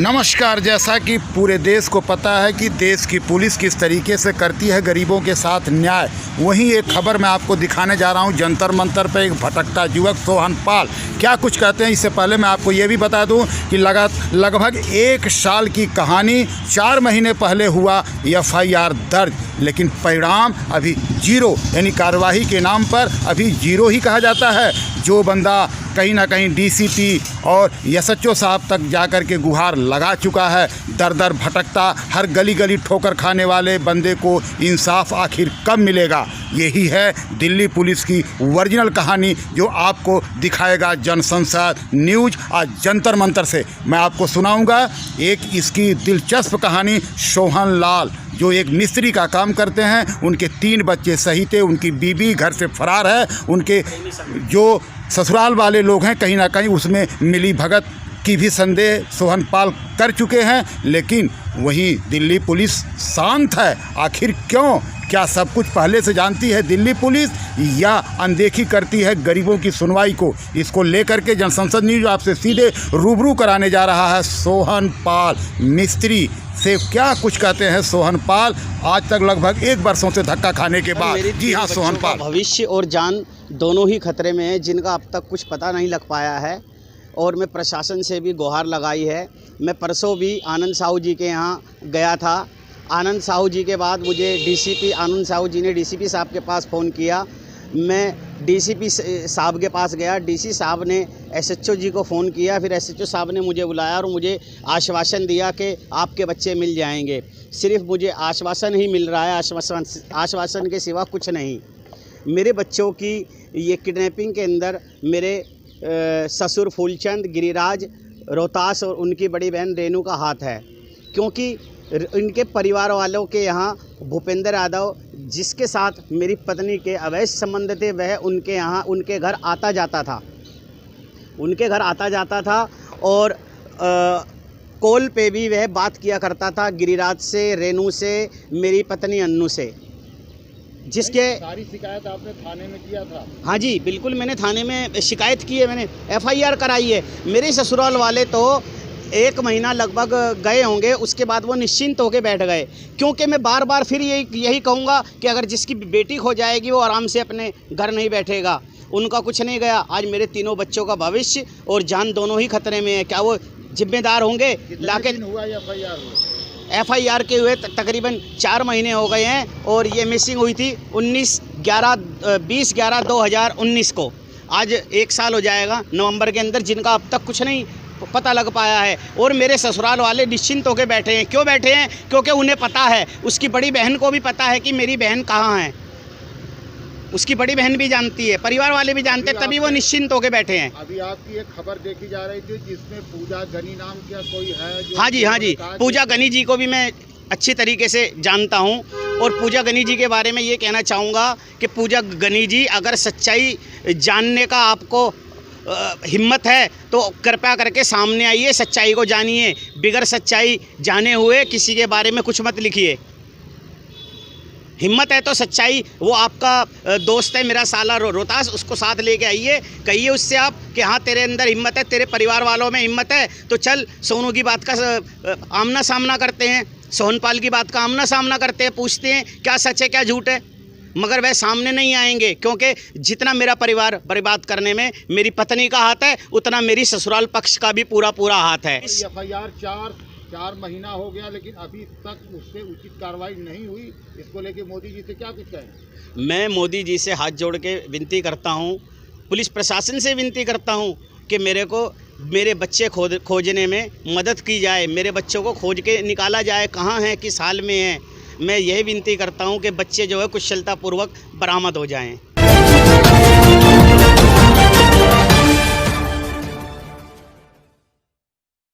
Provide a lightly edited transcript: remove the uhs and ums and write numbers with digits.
नमस्कार। जैसा कि पूरे देश को पता है कि देश की पुलिस किस तरीके से करती है गरीबों के साथ न्याय, वहीं एक खबर मैं आपको दिखाने जा रहा हूं। जंतर मंतर पर एक भटकता युवक सोहन पाल क्या कुछ कहते हैं, इससे पहले मैं आपको ये भी बता दूं कि लगभग 1 साल की कहानी 4 महीने पहले हुआ FIR दर्ज, लेकिन परिणाम अभी जीरो, यानी कार्यवाही के नाम पर अभी जीरो ही कहा जाता है। जो बंदा कहीं ना कहीं DCP और SHO साहब तक जाकर के गुहार लगा चुका है, दर दर भटकता हर गली गली ठोकर खाने वाले बंदे को इंसाफ आखिर कब मिलेगा? यही है दिल्ली पुलिस की ओरिजिनल कहानी, जो आपको दिखाएगा जनसंसद न्यूज़ आज जंतर मंतर से। मैं आपको सुनाऊंगा एक इसकी दिलचस्प कहानी। सोहन लाल जो एक मिस्त्री का काम करते हैं, उनके 3 बच्चे सही थे, उनकी बीवी घर से फरार है, उनके जो ससुराल वाले लोग हैं कहीं ना कहीं उसमें मिली भगत की भी संदेह सोहन पाल कर चुके हैं, लेकिन वहीं दिल्ली पुलिस शांत है। आखिर क्यों? क्या सब कुछ पहले से जानती है दिल्ली पुलिस या अनदेखी करती है गरीबों की सुनवाई को? इसको लेकर के जनसंसद न्यूज़ आपसे सीधे रूबरू कराने जा रहा है। सोहन पाल मिस्त्री से क्या कुछ कहते हैं सोहन पाल, आज तक लगभग 1 वर्षों से धक्का खाने के बाद। जी हाँ, सोहन पाल, भविष्य और जान दोनों ही खतरे में है, जिनका अब तक कुछ पता नहीं लग पाया है, और मैं प्रशासन से भी गुहार लगाई है। मैं परसों भी आनंद साहू जी के यहाँ गया था। आनंद साहू जी के बाद मुझे DCP आनंद साहू जी ने DCP साहब के पास फ़ोन किया। मैं DCP साहब के पास गया, DC साहब ने SHO जी को फ़ोन किया, फिर SHO साहब ने मुझे बुलाया और मुझे आश्वासन दिया कि आपके बच्चे मिल जाएंगे। सिर्फ मुझे आश्वासन ही मिल रहा है, आश्वासन के सिवा कुछ नहीं। मेरे बच्चों की ये किडनैपिंग के अंदर मेरे ससुर फूलचंद, गिरिराज, रोहतास और उनकी बड़ी बहन रेनू का हाथ है, क्योंकि इनके परिवार वालों के यहाँ भूपेंद्र यादव, जिसके साथ मेरी पत्नी के अवैध संबंध थे, वह उनके यहाँ उनके घर आता जाता था और कॉल पे भी वह बात किया करता था गिरिराज से, रेनू से, मेरी पत्नी अन्नू से, जिसके सारी शिकायत आपने थाने में किया था? हाँ जी, बिल्कुल, मैंने थाने में शिकायत की है, मैंने FIR कराई है। मेरे ससुराल वाले तो 1 महीना लगभग गए होंगे, उसके बाद वो निश्चिंत होकर बैठ गए, क्योंकि मैं बार बार फिर यही कहूँगा कि अगर जिसकी बेटी खो जाएगी वो आराम से अपने घर नहीं बैठेगा। उनका कुछ नहीं गया। आज मेरे तीनों बच्चों का भविष्य और जान दोनों ही खतरे में है। क्या वो जिम्मेदार होंगे? लाके हुआ FIR के हुए तकरीबन 4 महीने हो गए हैं, और ये मिसिंग हुई थी 20/11/2019 को। आज 1 साल हो जाएगा नवंबर के अंदर, जिनका अब तक कुछ नहीं पता लग पाया है। और मेरे ससुराल वाले निश्चिंत होकर बैठे हैं। क्यों बैठे हैं? क्योंकि उन्हें पता है, उसकी बड़ी बहन को भी पता है कि मेरी बहन कहाँ है। उसकी बड़ी बहन भी जानती है, परिवार वाले भी जानते हैं, तभी वो निश्चिंत होकर बैठे हैं। अभी आपकी एक खबर देखी जा रही थी जिसमें पूजा गनी नाम का कोई है जो... हाँ जी, पूजा गनी जी को भी मैं अच्छी तरीके से जानता हूँ, और पूजा गनी जी के बारे में ये कहना चाहूँगा कि पूजा गनी जी, अगर सच्चाई जानने का आपको हिम्मत है तो कृपया करके सामने आइए, सच्चाई को जानिए। बिगर सच्चाई जाने हुए किसी के बारे में कुछ मत लिखिए। हिम्मत है तो सच्चाई, वो आपका दोस्त है मेरा साला रोहतास, उसको साथ लेके आइए, कहिए उससे आप कि हाँ तेरे अंदर हिम्मत है, तेरे परिवार वालों में हिम्मत है, तो चल सोनू की बात का आमना सामना करते हैं, सोहन पाल की बात का आमना सामना करते हैं, पूछते हैं क्या सच है क्या झूठ है। मगर वह सामने नहीं आएंगे, क्योंकि जितना मेरा परिवार बर्बाद करने में मेरी पत्नी का हाथ है, उतना मेरी ससुराल पक्ष का भी पूरा हाथ है। FIR 4 महीना हो गया, लेकिन अभी तक उससे उचित कार्रवाई नहीं हुई। इसको लेके मोदी जी से क्या कुछ कहें? मैं मोदी जी से हाथ जोड़ के विनती करता हूं, पुलिस प्रशासन से विनती करता हूं कि मेरे बच्चे खोजने में मदद की जाए, मेरे बच्चों को खोज के निकाला जाए, कहाँ हैं, किस हाल में हैं। मैं यही विनती करता हूं कि बच्चे जो है कुशलतापूर्वक बरामद हो जाएं।